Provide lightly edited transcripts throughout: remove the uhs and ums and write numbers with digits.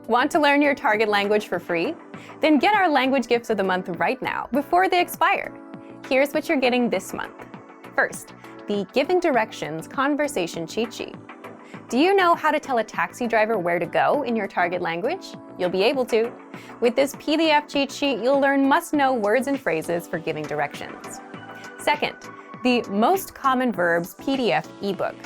Want to learn your target language for free? Then get our language gifts of the month right now, before they expire. Here's what you're getting this month. First, the Giving Directions Conversation Cheat Sheet. Do you know how to tell a taxi driver where to go in your target language? You'll be able to. With this PDF cheat sheet, you'll learn must-know words and phrases for giving directions. Second, the Most Common Verbs PDF ebook.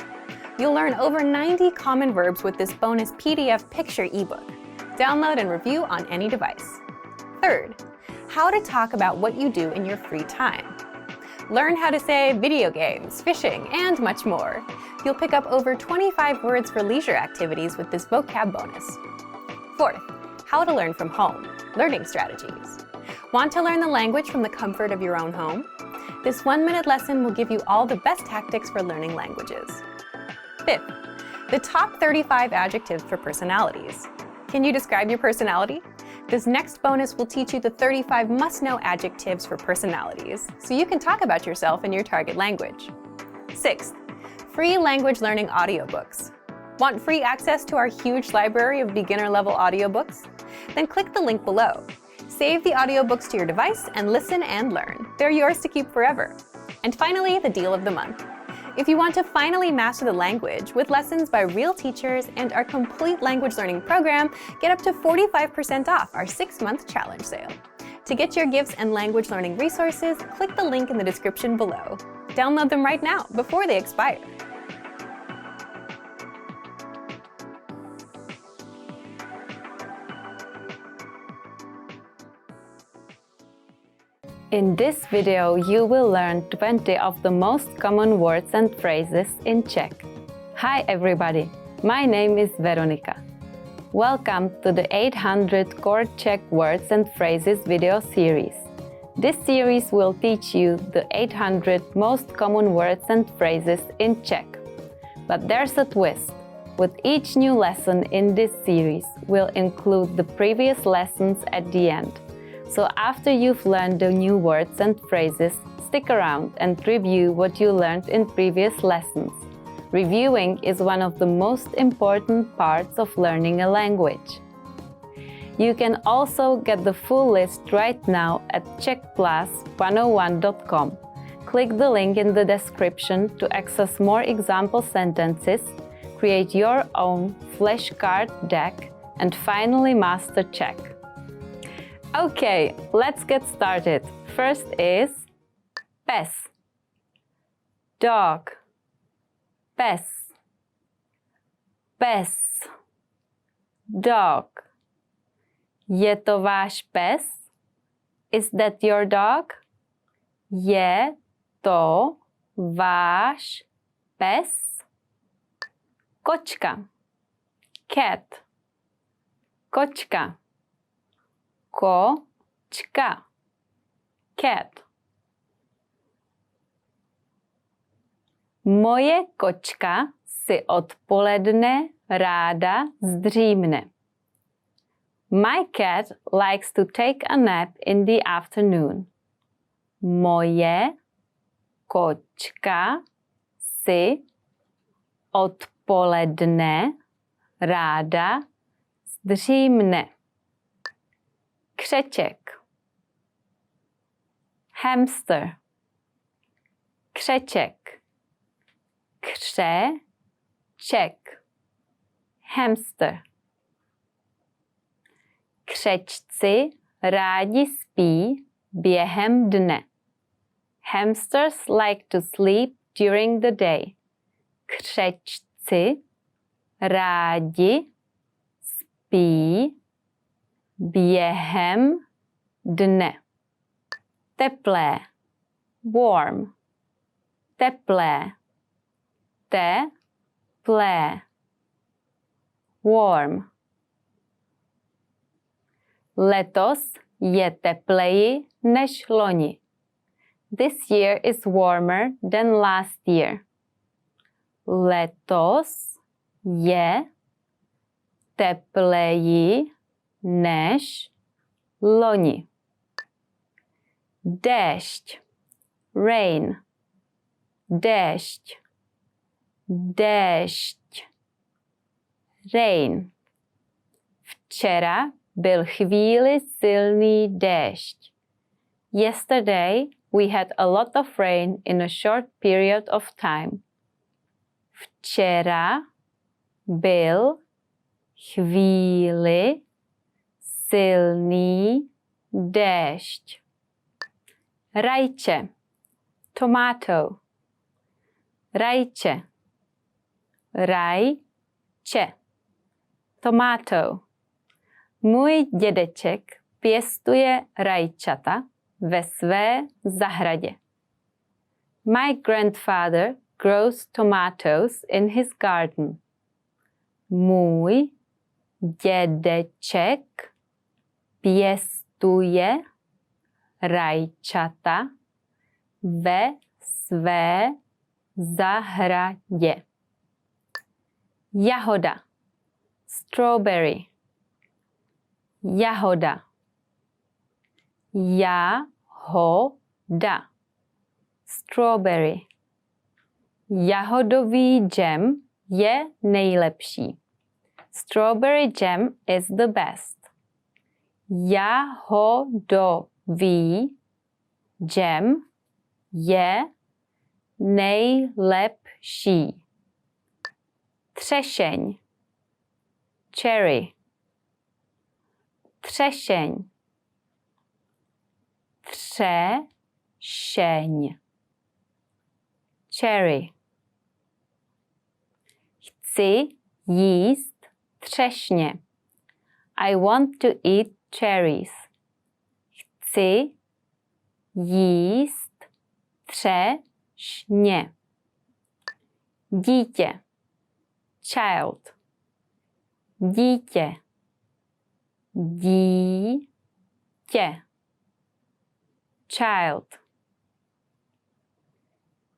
You'll learn over 90 common verbs with this bonus PDF picture ebook. Download and review on any device. Third, how to talk about what you do in your free time. Learn how to say video games, fishing, and much more. You'll pick up over 25 words for leisure activities with this vocab bonus. Fourth, how to learn from home, learning strategies. Want to learn the language from the comfort of your own home? This 1-minute lesson will give you all the best tactics for learning languages. Fifth, the top 35 adjectives for personalities. Can you describe your personality? This next bonus will teach you the 35 must-know adjectives for personalities, so you can talk about yourself in your target language. Sixth, free language learning audiobooks. Want free access to our huge library of beginner-level audiobooks? Then click the link below. Save the audiobooks to your device and listen and learn. They're yours to keep forever. And finally, the deal of the month. If you want to finally master the language with lessons by real teachers and our complete language learning program, get up to 45% off our 6-month challenge sale. To get your gifts and language learning resources, click the link in the description below. Download them right now before they expire. In this video, you will learn 20 of the most common words and phrases in Czech. Hi everybody, my name is Veronika. Welcome to the 800 Core Czech Words and Phrases video series. This series will teach you the 800 most common words and phrases in Czech. But there's a twist. With each new lesson in this series, we'll include the previous lessons at the end. So after you've learned the new words and phrases, stick around and review what you learned in previous lessons. Reviewing is one of the most important parts of learning a language. You can also get the full list right now at czechplus101.com. Click the link in the description to access more example sentences, create your own flashcard deck, and finally master Czech. Okay, let's get started. First is pes, dog, pes, pes, dog. Je to váš pes? Is that your dog? Je to váš pes? Kočka, cat, kočka. Kočka, cat. Moje kočka si odpoledne ráda zdřímne. My cat likes to take a nap in the afternoon. Moje kočka si odpoledne ráda zdřímne. Křeček, hamster, křeček, křeček, hamster. Křečci rádi spí během dne. Hamsters like to sleep during the day. Křečci rádi spí během dne. Teplé, warm, teplé, teplé, warm. Letos je tepleji než loni. This year is warmer than last year. Letos je tepleji než loni. Déšť, rain, déšť, déšť, rain. Včera byl chvíli silný déšť. Yesterday we had a lot of rain in a short period of time. Včera byl chvíli silný déšť. Rajče, tomato. Rajče, rajče, tomato. Můj dědeček pěstuje rajčata ve své zahradě. My grandfather grows tomatoes in his garden. Můj dědeček pěstuje rajčata ve své zahradě. Jahoda, strawberry. Jahoda, jahoda, strawberry. Jahodový džem je nejlepší. Strawberry jam is the best. Jahodový džem je nejlepší. Třešeň, cherry. Třešeň, třešeň, cherry. Chci jíst třešně. I want to eat cherries. Chci jíst třešně. Dítě, child. Dítě, dítě, child.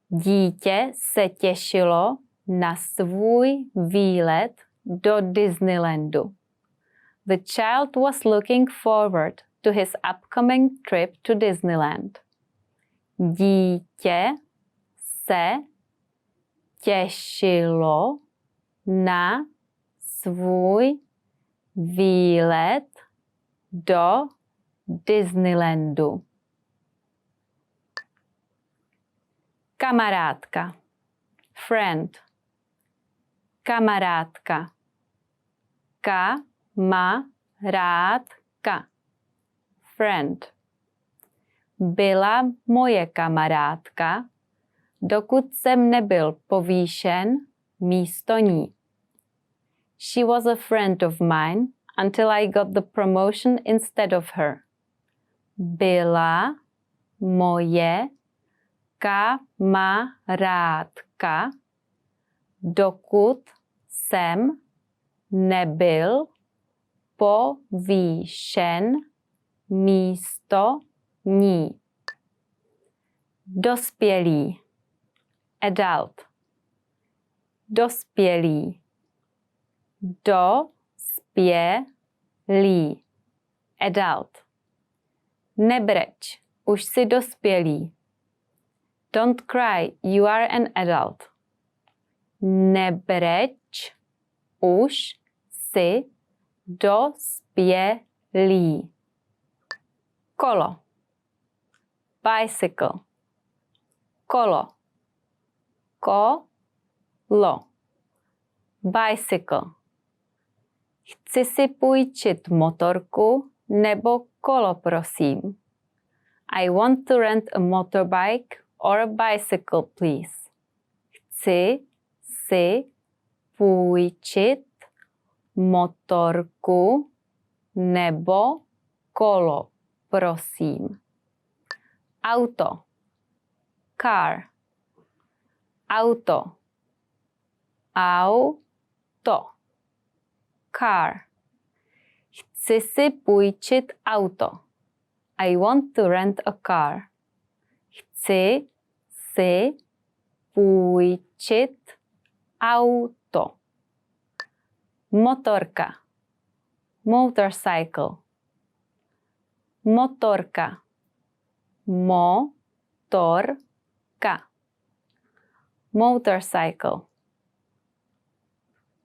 Dítě se těšilo na svůj výlet do Disneylandu. The child was looking forward to his upcoming trip to Disneyland. Dítě se těšilo na svůj výlet do Disneylandu. Kamarádka, friend. Kamarádka, kamarádka, friend. Byla moje kamarádka, dokud jsem nebyl povýšen místo ní. She was a friend of mine until I got the promotion instead of her. Byla moje kamarádka, dokud jsem nebyl povýšen místo ní. Dospělý, adult. Dospělý, dospělý, adult. Nebreč, už jsi dospělý. Don't cry, you are an adult. Nebreč, už jsi dospělý. Kolo, bicycle. Kolo, kolo, bicycle. Chci si půjčit motorku nebo kolo, prosím. I want to rent a motorbike or a bicycle, please. Chci si půjčit motorku nebo kolo, prosím. Auto, car. Auto, auto, car. Chci si půjčit auto. I want to rent a car. Chci si půjčit auto. Motorka, motorcycle. Motorka, motorka, motorcycle.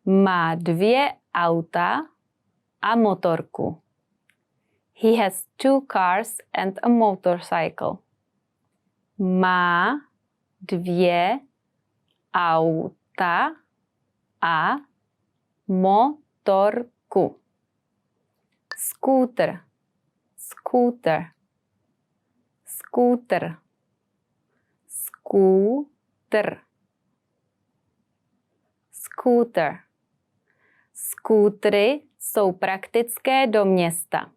Má 2 auta a motorku. He has 2 cars and a motorcycle. Má 2 auta a motorku. Scooter, scooter, scooter, scooter, scooter. Skútry jsou praktické do města.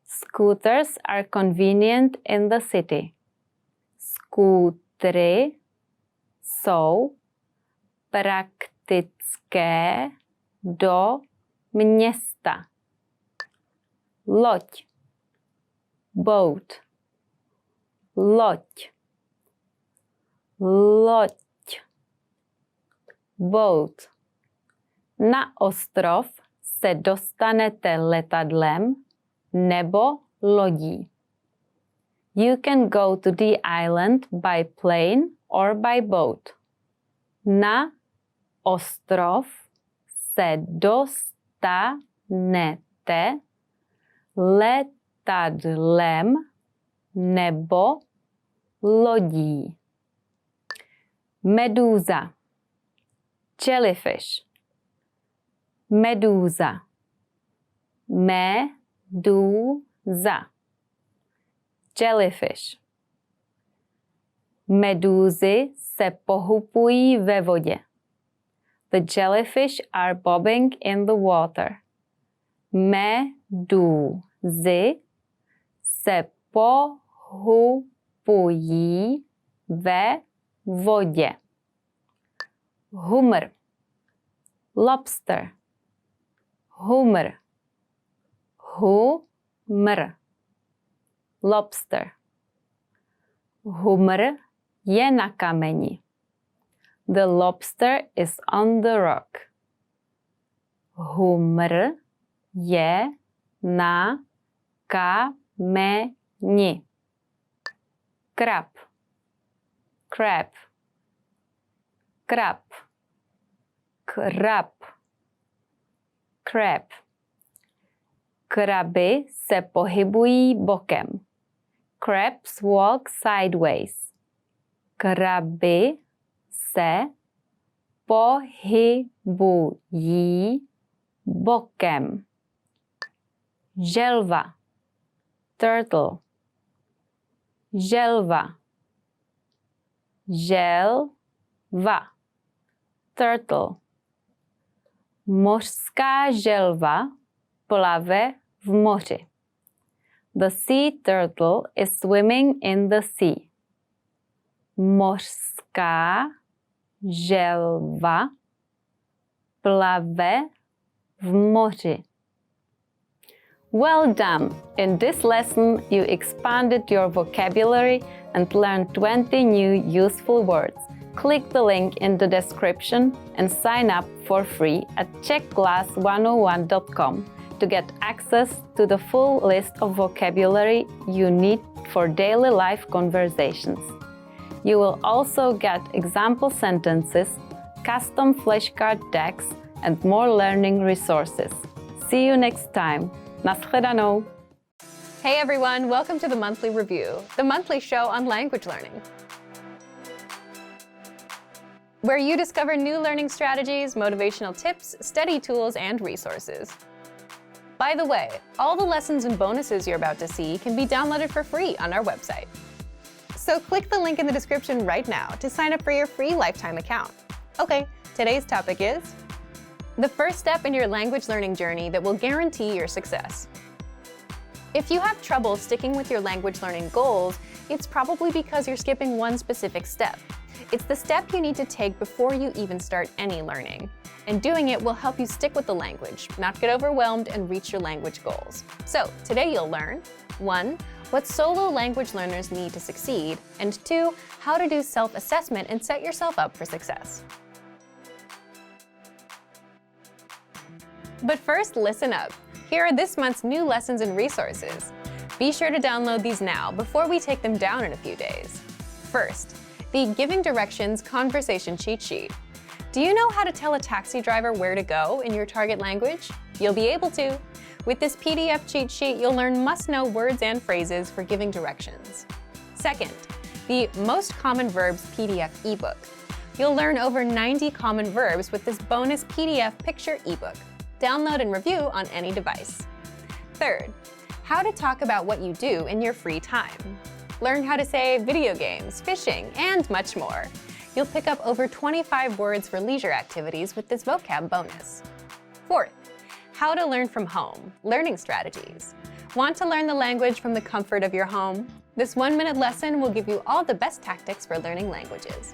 Scooters are convenient in the city. Skútry jsou praktické do města. Loď, boat, loď, loď, boat. Na ostrov se dostanete letadlem nebo lodí. You can go to the island by plane or by boat. Na ostrov se dostanete letadlem nebo lodí. Medúza, jellyfish, medúza, medúza, jellyfish. Medúzy se pohybují ve vodě. The jellyfish are bobbing in the water. Medúzy se pohybují ve vodě. Hummer, lobster, hummer, hummer, lobster. Hummer je na kameni. The lobster is on the rock. Hummer je na kameni. Krab, crab, krab, krab, crab. Kraby se pohybují bokem. Crabs walk sideways. Kraby se pohybují bokem. Želva, turtle, želva, želva, turtle. Mořská želva plave v moři. The sea turtle is swimming in the sea. Mořská želva plave v moři. Well done! In this lesson, you expanded your vocabulary and learned 20 new useful words. Click the link in the description and sign up for free at czechclass101.com to get access to the full list of vocabulary you need for daily life conversations. You will also get example sentences, custom flashcard decks, and more learning resources. See you next time. Naschledanou! Hey everyone, welcome to the Monthly Review, the monthly show on language learning, where you discover new learning strategies, motivational tips, study tools, and resources. By the way, all the lessons and bonuses you're about to see can be downloaded for free on our website. So click the link in the description right now to sign up for your free lifetime account. Okay, today's topic is the first step in your language learning journey that will guarantee your success. If you have trouble sticking with your language learning goals, it's probably because you're skipping one specific step. It's the step you need to take before you even start any learning. And doing it will help you stick with the language, not get overwhelmed, and reach your language goals. So today you'll learn 1. What solo language learners need to succeed, and 2. How to do self-assessment and set yourself up for success. But first, listen up. Here are this month's new lessons and resources. Be sure to download these now before we take them down in a few days. First, the Giving Directions Conversation Cheat Sheet. Do you know how to tell a taxi driver where to go in your target language? You'll be able to. With this PDF cheat sheet, you'll learn must-know words and phrases for giving directions. Second, the Most Common Verbs PDF ebook. You'll learn over 90 common verbs with this bonus PDF picture ebook. Download and review on any device. Third, how to talk about what you do in your free time. Learn how to say video games, fishing, and much more. You'll pick up over 25 words for leisure activities with this vocab bonus. Fourth, how to learn from home, learning strategies. Want to learn the language from the comfort of your home? This 1-minute lesson will give you all the best tactics for learning languages.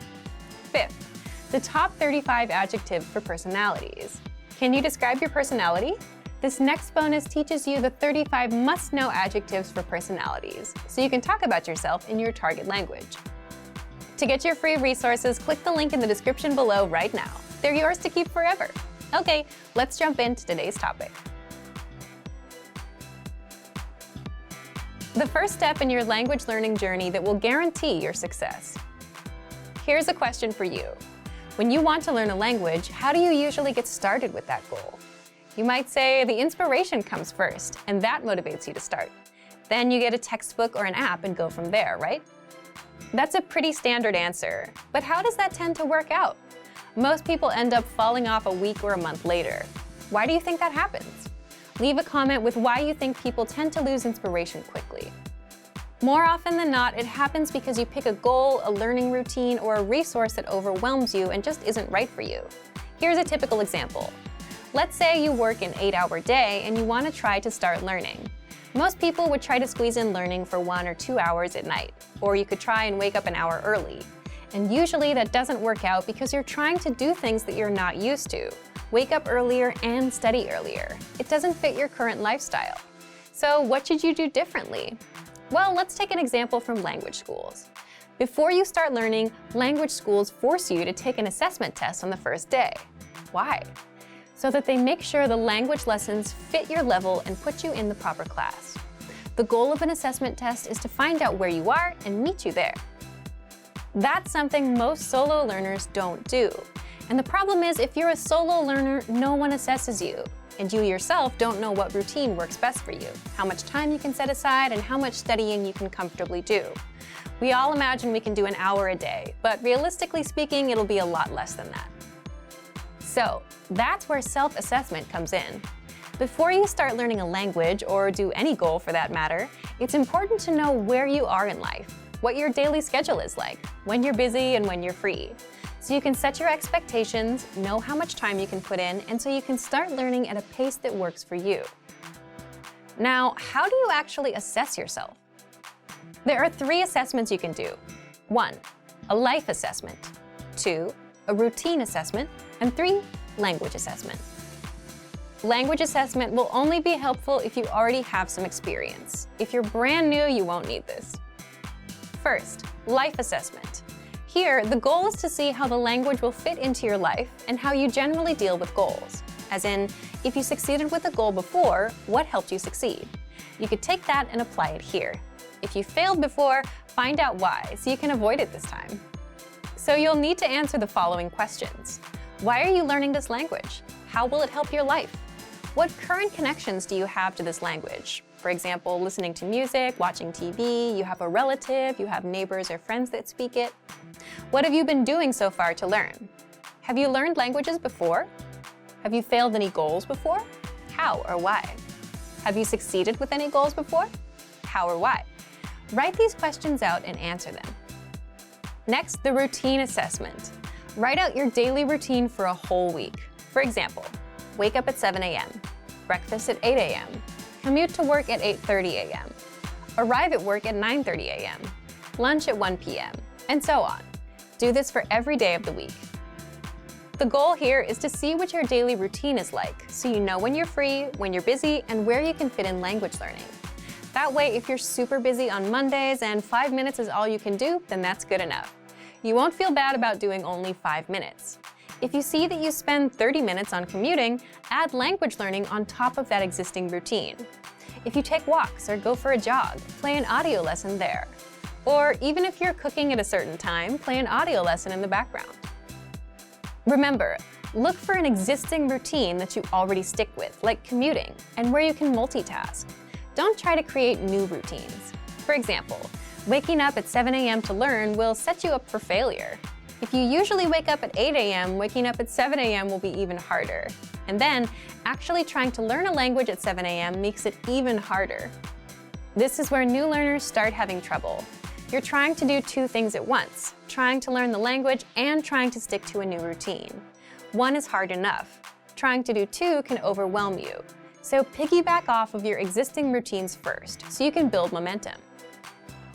Fifth, the top 35 adjectives for personalities. Can you describe your personality? This next bonus teaches you the 35 must-know adjectives for personalities, so you can talk about yourself in your target language. To get your free resources, click the link in the description below right now. They're yours to keep forever. Okay, let's jump into today's topic. The first step in your language learning journey that will guarantee your success. Here's a question for you. When you want to learn a language, how do you usually get started with that goal? You might say the inspiration comes first, and that motivates you to start. Then you get a textbook or an app and go from there, right? That's a pretty standard answer, but how does that tend to work out? Most people end up falling off a week or a month later. Why do you think that happens? Leave a comment with why you think people tend to lose inspiration quickly. More often than not, it happens because you pick a goal, a learning routine, or a resource that overwhelms you and just isn't right for you. Here's a typical example. Let's say you work an 8-hour day and you want to try to start learning. Most people would try to squeeze in learning for 1 or 2 hours at night, or you could try and wake up an hour early. And usually that doesn't work out because you're trying to do things that you're not used to. Wake up earlier and study earlier. It doesn't fit your current lifestyle. So what should you do differently? Well, let's take an example from language schools. Before you start learning, language schools force you to take an assessment test on the first day. Why? So that they make sure the language lessons fit your level and put you in the proper class. The goal of an assessment test is to find out where you are and meet you there. That's something most solo learners don't do. And the problem is, if you're a solo learner, no one assesses you. And you yourself don't know what routine works best for you, how much time you can set aside, and how much studying you can comfortably do. We all imagine we can do an hour a day, but realistically speaking, it'll be a lot less than that. So that's where self-assessment comes in. Before you start learning a language, or do any goal for that matter, it's important to know where you are in life, what your daily schedule is like, when you're busy and when you're free. So you can set your expectations, know how much time you can put in, and so you can start learning at a pace that works for you. Now, how do you actually assess yourself? There are 3 assessments you can do. 1, a life assessment. 2, a routine assessment. And 3, language assessment. Language assessment will only be helpful if you already have some experience. If you're brand new, you won't need this. First, life assessment. Here, the goal is to see how the language will fit into your life and how you generally deal with goals. As in, if you succeeded with a goal before, what helped you succeed? You could take that and apply it here. If you failed before, find out why so you can avoid it this time. So you'll need to answer the following questions. Why are you learning this language? How will it help your life? What current connections do you have to this language? For example, listening to music, watching TV, you have a relative, you have neighbors or friends that speak it. What have you been doing so far to learn? Have you learned languages before? Have you failed any goals before? How or why? Have you succeeded with any goals before? How or why? Write these questions out and answer them. Next, the routine assessment. Write out your daily routine for a whole week. For example, wake up at 7 a.m., breakfast at 8 a.m., commute to work at 8:30 a.m., arrive at work at 9:30 a.m., lunch at 1 p.m., and so on. Do this for every day of the week. The goal here is to see what your daily routine is like, so you know when you're free, when you're busy, and where you can fit in language learning. That way, if you're super busy on Mondays and 5 minutes is all you can do, then that's good enough. You won't feel bad about doing only 5 minutes. If you see that you spend 30 minutes on commuting, add language learning on top of that existing routine. If you take walks or go for a jog, play an audio lesson there. Or even if you're cooking at a certain time, play an audio lesson in the background. Remember, Look for an existing routine that you already stick with, like commuting, and where you can multitask. Don't try to create new routines. For example, waking up at 7 a.m. to learn will set you up for failure. If you usually wake up at 8 a.m., waking up at 7 a.m. will be even harder. And then, actually trying to learn a language at 7 a.m. makes it even harder. This is where new learners start having trouble. You're trying to do two things at once, trying to learn the language and trying to stick to a new routine. One is hard enough. Trying to do two can overwhelm you. So piggyback off of your existing routines first, so you can build momentum.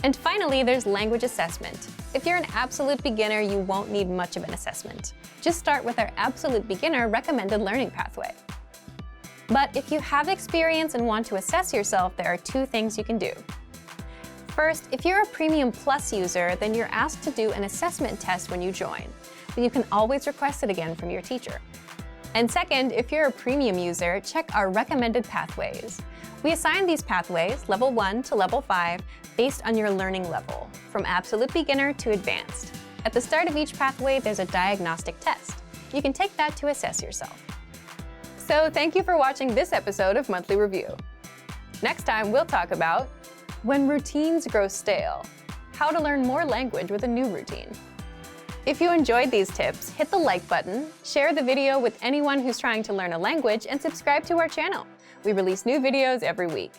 And finally, there's language assessment. If you're an absolute beginner, you won't need much of an assessment. Just start with our absolute beginner recommended learning pathway. But if you have experience and want to assess yourself, there are two things you can do. First, if you're a Premium Plus user, then you're asked to do an assessment test when you join, but you can always request it again from your teacher. And second, if you're a Premium user, check our recommended pathways. We assign these pathways, level 1 to level 5, based on your learning level, from absolute beginner to advanced. At the start of each pathway, there's a diagnostic test. You can take that to assess yourself. So thank you for watching this episode of Monthly Review. Next time, we'll talk about when routines grow stale, how to learn more language with a new routine. If you enjoyed these tips, hit the like button, share the video with anyone who's trying to learn a language, and subscribe to our channel. We release new videos every week.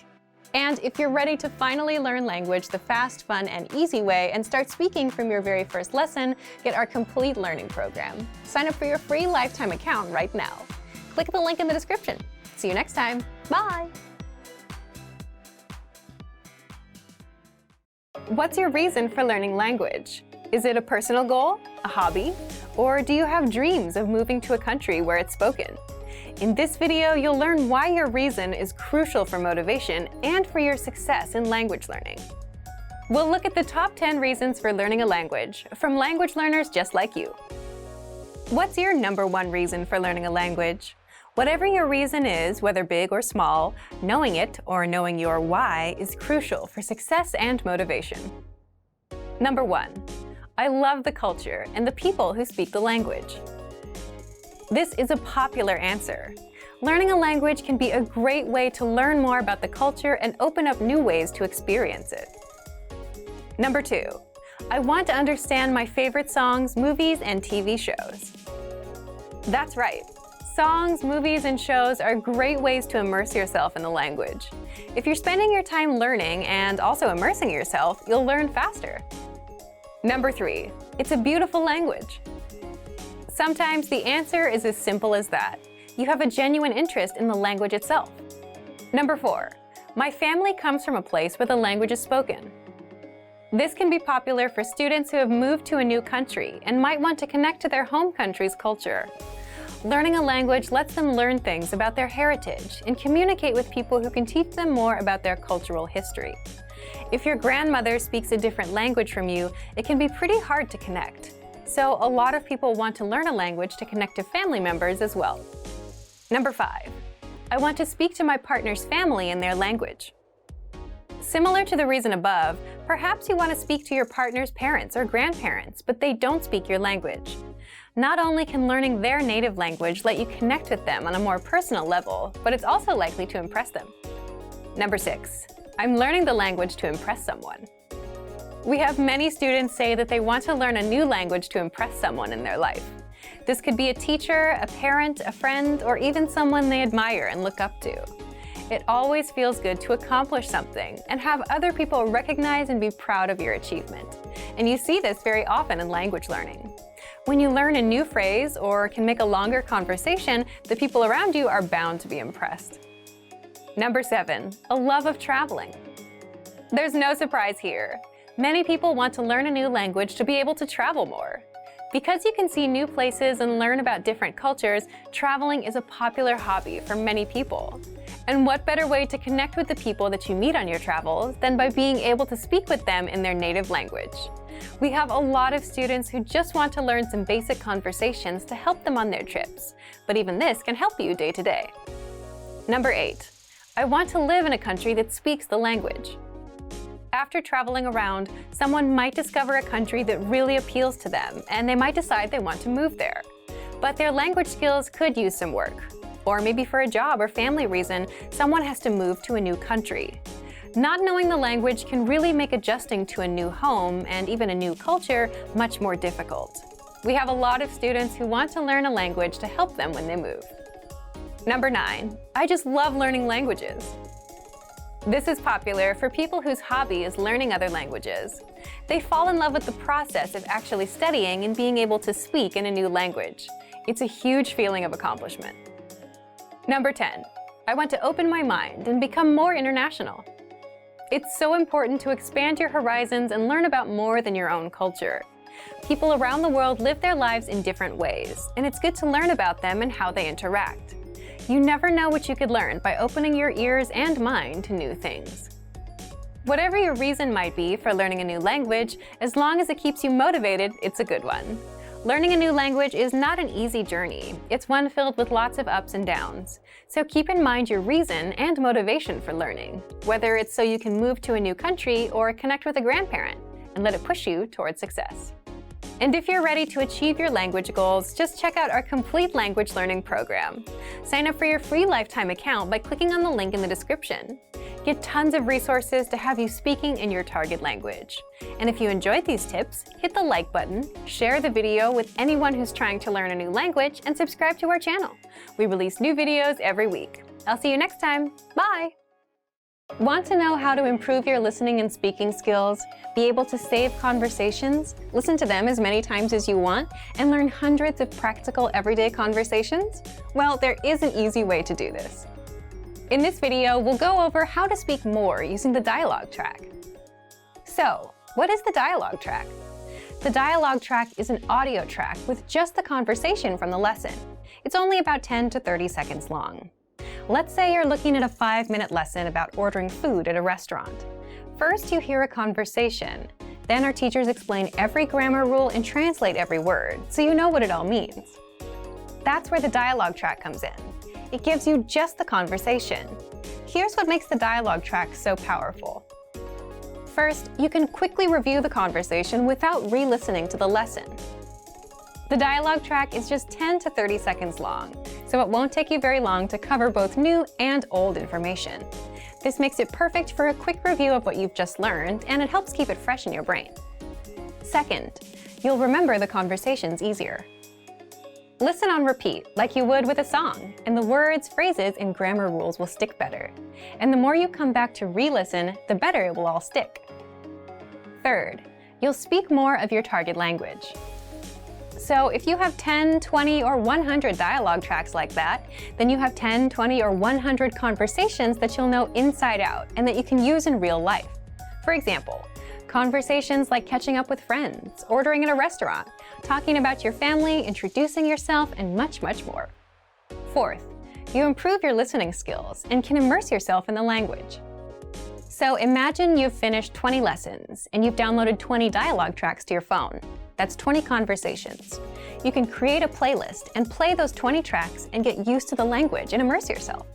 And if you're ready to finally learn language the fast, fun, and easy way and start speaking from your very first lesson, get our complete learning program. Sign up for your free lifetime account right now. Click the link in the description. See you next time. Bye! What's your reason for learning language? Is it a personal goal, a hobby, or do you have dreams of moving to a country where it's spoken? In this video, you'll learn why your reason is crucial for motivation and for your success in language learning. We'll look at the top 10 reasons for learning a language from language learners just like you. What's your number one reason for learning a language? Whatever your reason is, whether big or small, knowing it or knowing your why is crucial for success and motivation. Number 1. I love the culture and the people who speak the language. This is a popular answer. Learning a language can be a great way to learn more about the culture and open up new ways to experience it. Number 2. I want to understand my favorite songs, movies, and TV shows. That's right. Songs, movies, and shows are great ways to immerse yourself in the language. If you're spending your time learning and also immersing yourself, you'll learn faster. Number 3. It's a beautiful language. Sometimes the answer is as simple as that. You have a genuine interest in the language itself. Number 4. My family comes from a place where the language is spoken. This can be popular for students who have moved to a new country and might want to connect to their home country's culture. Learning a language lets them learn things about their heritage and communicate with people who can teach them more about their cultural history. If your grandmother speaks a different language from you, it can be pretty hard to connect. So a lot of people want to learn a language to connect to family members as well. Number 5. I want to speak to my partner's family in their language. Similar to the reason above, perhaps you want to speak to your partner's parents or grandparents, but they don't speak your language. Not only can learning their native language let you connect with them on a more personal level, but it's also likely to impress them. Number 6. I'm learning the language to impress someone. We have many students say that they want to learn a new language to impress someone in their life. This could be a teacher, a parent, a friend, or even someone they admire and look up to. It always feels good to accomplish something and have other people recognize and be proud of your achievement. And you see this very often in language learning. When you learn a new phrase or can make a longer conversation, the people around you are bound to be impressed. Number 7. A love of traveling. There's no surprise here. Many people want to learn a new language to be able to travel more. Because you can see new places and learn about different cultures, traveling is a popular hobby for many people. And what better way to connect with the people that you meet on your travels than by being able to speak with them in their native language? We have a lot of students who just want to learn some basic conversations to help them on their trips, but even this can help you day to day. Number 8. I want to live in a country that speaks the language. After traveling around, someone might discover a country that really appeals to them, and they might decide they want to move there. but their language skills could use some work. Or maybe for a job or family reason, someone has to move to a new country. Not knowing the language can really make adjusting to a new home and even a new culture much more difficult. We have a lot of students who want to learn a language to help them when they move. Number 9, I just love learning languages. This is popular for people whose hobby is learning other languages. They fall in love with the process of actually studying and being able to speak in a new language. It's a huge feeling of accomplishment. Number 10, I want to open my mind and become more international. It's so important to expand your horizons and learn about more than your own culture. People around the world live their lives in different ways, and it's good to learn about them and how they interact. You never know what you could learn by opening your ears and mind to new things. Whatever your reason might be for learning a new language, as long as it keeps you motivated, it's a good one. Learning a new language is not an easy journey. It's one filled with lots of ups and downs. So keep in mind your reason and motivation for learning, whether it's so you can move to a new country or connect with a grandparent, and let it push you towards success. And if you're ready to achieve your language goals, just check out our complete language learning program. Sign up for your free lifetime account by clicking on the link in the description. Get tons of resources to have you speaking in your target language. And if you enjoyed these tips, hit the like button, share the video with anyone who's trying to learn a new language, and subscribe to our channel. We release new videos every week. I'll see you next time. Bye! Want to know how to improve your listening and speaking skills, be able to save conversations, listen to them as many times as you want, and learn hundreds of practical everyday conversations? Well, there is an easy way to do this. In this video, we'll go over how to speak more using the dialogue track. So, what is the dialogue track? The dialogue track is an audio track with just the conversation from the lesson. It's only about 10 to 30 seconds long. Let's say you're looking at a 5-minute lesson about ordering food at a restaurant. First, you hear a conversation. Then our teachers explain every grammar rule and translate every word, so you know what it all means. That's where the dialogue track comes in. It gives you just the conversation. Here's what makes the dialogue track so powerful. First, you can quickly review the conversation without re-listening to the lesson. The dialogue track is just 10 to 30 seconds long, so it won't take you very long to cover both new and old information. This makes it perfect for a quick review of what you've just learned, and it helps keep it fresh in your brain. Second, you'll remember the conversations easier. Listen on repeat, like you would with a song, and the words, phrases, and grammar rules will stick better. And the more you come back to re-listen, the better it will all stick. Third, you'll speak more of your target language. So if you have 10, 20, or 100 dialogue tracks like that, then you have 10, 20, or 100 conversations that you'll know inside out and that you can use in real life. For example, conversations like catching up with friends, ordering at a restaurant, talking about your family, introducing yourself, and much, much more. Fourth, you improve your listening skills and can immerse yourself in the language. So imagine you've finished 20 lessons and you've downloaded 20 dialogue tracks to your phone. That's 20 conversations. You can create a playlist and play those 20 tracks and get used to the language and immerse yourself.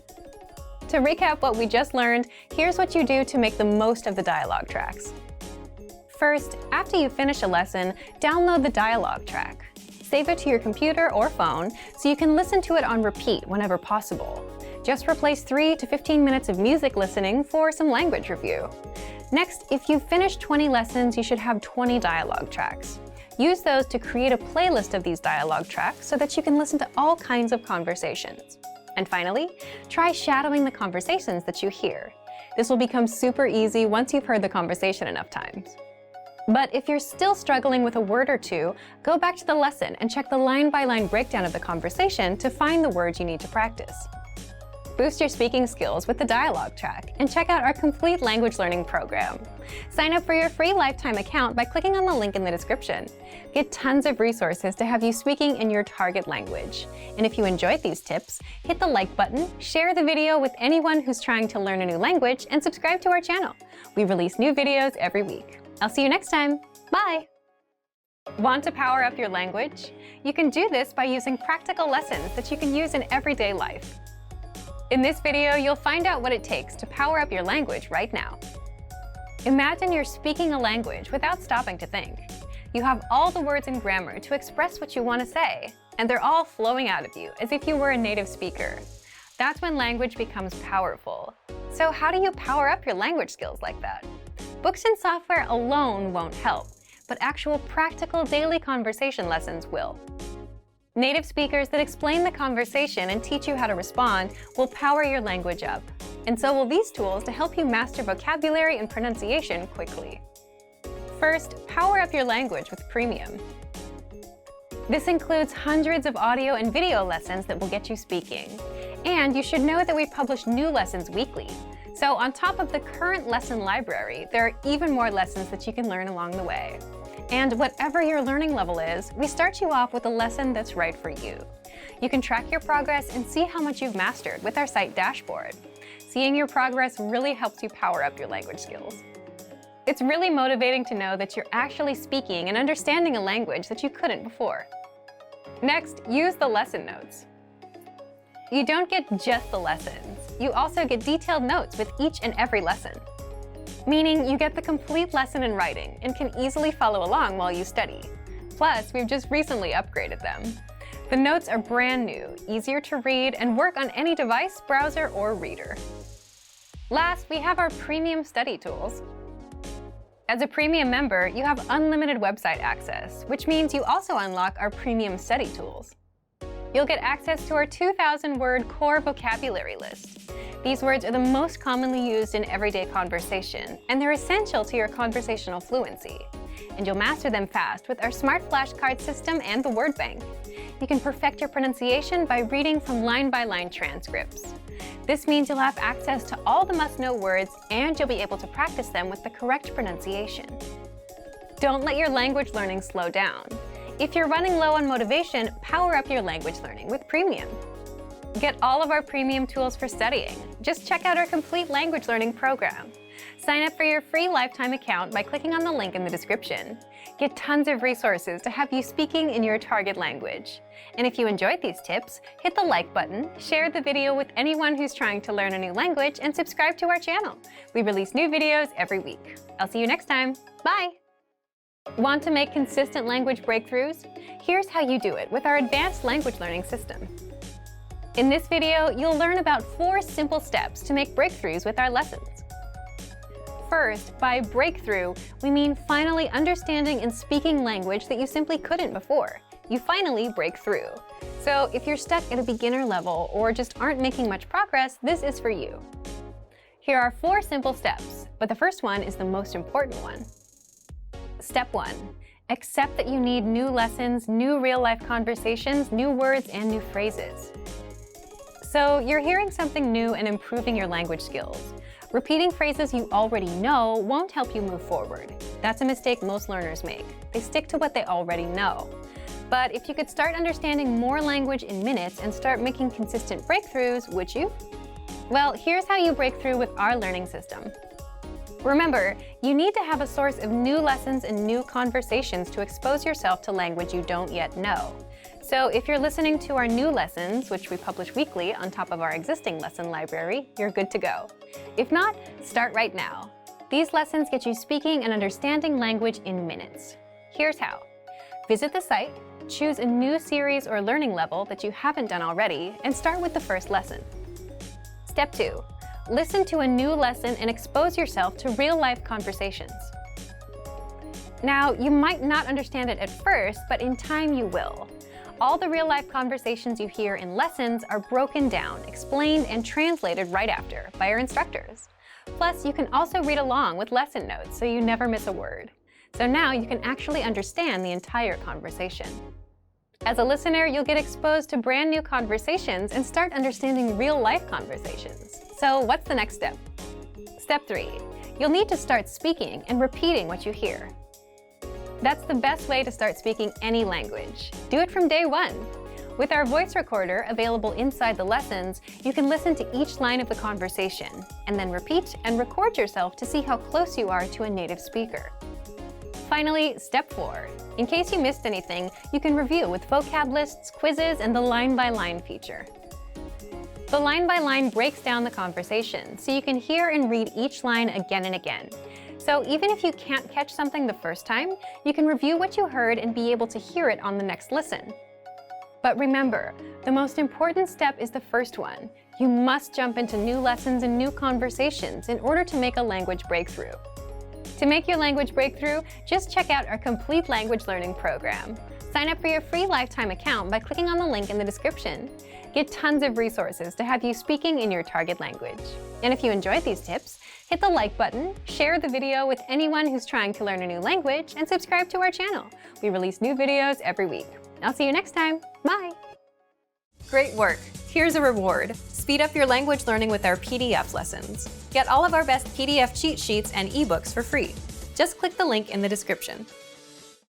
To recap what we just learned, here's what you do to make the most of the dialogue tracks. First, after you finish a lesson, download the dialogue track. Save it to your computer or phone so you can listen to it on repeat whenever possible. Just replace 3 to 15 minutes of music listening for some language review. Next, if you've finished 20 lessons, you should have 20 dialogue tracks. Use those to create a playlist of these dialogue tracks so that you can listen to all kinds of conversations. And finally, try shadowing the conversations that you hear. This will become super easy once you've heard the conversation enough times. But if you're still struggling with a word or two, go back to the lesson and check the line-by-line breakdown of the conversation to find the words you need to practice. Boost your speaking skills with the dialogue track and check out our complete language learning program. Sign up for your free lifetime account by clicking on the link in the description. Get tons of resources to have you speaking in your target language. And if you enjoyed these tips, hit the like button, share the video with anyone who's trying to learn a new language, and subscribe to our channel. We release new videos every week. I'll see you next time. Bye! Want to power up your language? You can do this by using practical lessons that you can use in everyday life. In this video, you'll find out what it takes to power up your language right now. Imagine you're speaking a language without stopping to think. You have all the words and grammar to express what you want to say, and they're all flowing out of you as if you were a native speaker. That's when language becomes powerful. So how do you power up your language skills like that? Books and software alone won't help, but actual practical daily conversation lessons will. Native speakers that explain the conversation and teach you how to respond will power your language up. And so will these tools to help you master vocabulary and pronunciation quickly. First, power up your language with Premium. This includes hundreds of audio and video lessons that will get you speaking. And you should know that we publish new lessons weekly. So on top of the current lesson library, there are even more lessons that you can learn along the way. And whatever your learning level is, we start you off with a lesson that's right for you. You can track your progress and see how much you've mastered with our site dashboard. Seeing your progress really helps you power up your language skills. It's really motivating to know that you're actually speaking and understanding a language that you couldn't before. Next, use the lesson notes. You don't get just the lessons. You also get detailed notes with each and every lesson. Meaning you get the complete lesson in writing and can easily follow along while you study. Plus, we've just recently upgraded them. The notes are brand new, easier to read, and work on any device, browser, or reader. Last, we have our premium study tools. As a premium member, you have unlimited website access, which means you also unlock our premium study tools. You'll get access to our 2,000-word core vocabulary list. These words are the most commonly used in everyday conversation, and they're essential to your conversational fluency. And you'll master them fast with our smart flashcard system and the word bank. You can perfect your pronunciation by reading from line-by-line transcripts. This means you'll have access to all the must-know words, and you'll be able to practice them with the correct pronunciation. Don't let your language learning slow down. If you're running low on motivation, power up your language learning with Premium. Get all of our premium tools for studying. Just check out our complete language learning program. Sign up for your free lifetime account by clicking on the link in the description. Get tons of resources to have you speaking in your target language. And if you enjoyed these tips, hit the like button, share the video with anyone who's trying to learn a new language, and subscribe to our channel. We release new videos every week. I'll see you next time. Bye! Want to make consistent language breakthroughs? Here's how you do it with our advanced language learning system. In this video, you'll learn about 4 simple steps to make breakthroughs with our lessons. First, by breakthrough, we mean finally understanding and speaking language that you simply couldn't before. You finally break through. So if you're stuck at a beginner level or just aren't making much progress, this is for you. Here are 4 simple steps, but the first one is the most important one. Step 1. Accept that you need new lessons, new real-life conversations, new words, and new phrases. So you're hearing something new and improving your language skills. Repeating phrases you already know won't help you move forward. That's a mistake most learners make. They stick to what they already know. But if you could start understanding more language in minutes and start making consistent breakthroughs, would you? Well, here's how you break through with our learning system. Remember, you need to have a source of new lessons and new conversations to expose yourself to language you don't yet know. So if you're listening to our new lessons, which we publish weekly on top of our existing lesson library, you're good to go. If not, start right now. These lessons get you speaking and understanding language in minutes. Here's how. Visit the site, choose a new series or learning level that you haven't done already, and start with the first lesson. Step 2. Listen to a new lesson and expose yourself to real-life conversations. Now, you might not understand it at first, but in time you will. All the real-life conversations you hear in lessons are broken down, explained, and translated right after by our instructors. Plus, you can also read along with lesson notes so you never miss a word. So now you can actually understand the entire conversation. As a listener, you'll get exposed to brand new conversations and start understanding real-life conversations. So what's the next step? Step 3. You'll need to start speaking and repeating what you hear. That's the best way to start speaking any language. Do it from day 1. With our voice recorder available inside the lessons, you can listen to each line of the conversation, and then repeat and record yourself to see how close you are to a native speaker. Finally, step 4. In case you missed anything, you can review with vocab lists, quizzes, and the line-by-line feature. The line-by-line breaks down the conversation, so you can hear and read each line again and again. So even if you can't catch something the first time, you can review what you heard and be able to hear it on the next listen. But remember, the most important step is the first one. You must jump into new lessons and new conversations in order to make a language breakthrough. To make your language breakthrough, just check out our complete language learning program. Sign up for your free lifetime account by clicking on the link in the description. Get tons of resources to have you speaking in your target language. And if you enjoyed these tips, hit the like button, share the video with anyone who's trying to learn a new language, and subscribe to our channel. We release new videos every week. I'll see you next time. Bye! Great work! Here's a reward. Speed up your language learning with our PDF lessons. Get all of our best PDF cheat sheets and ebooks for free. Just click the link in the description.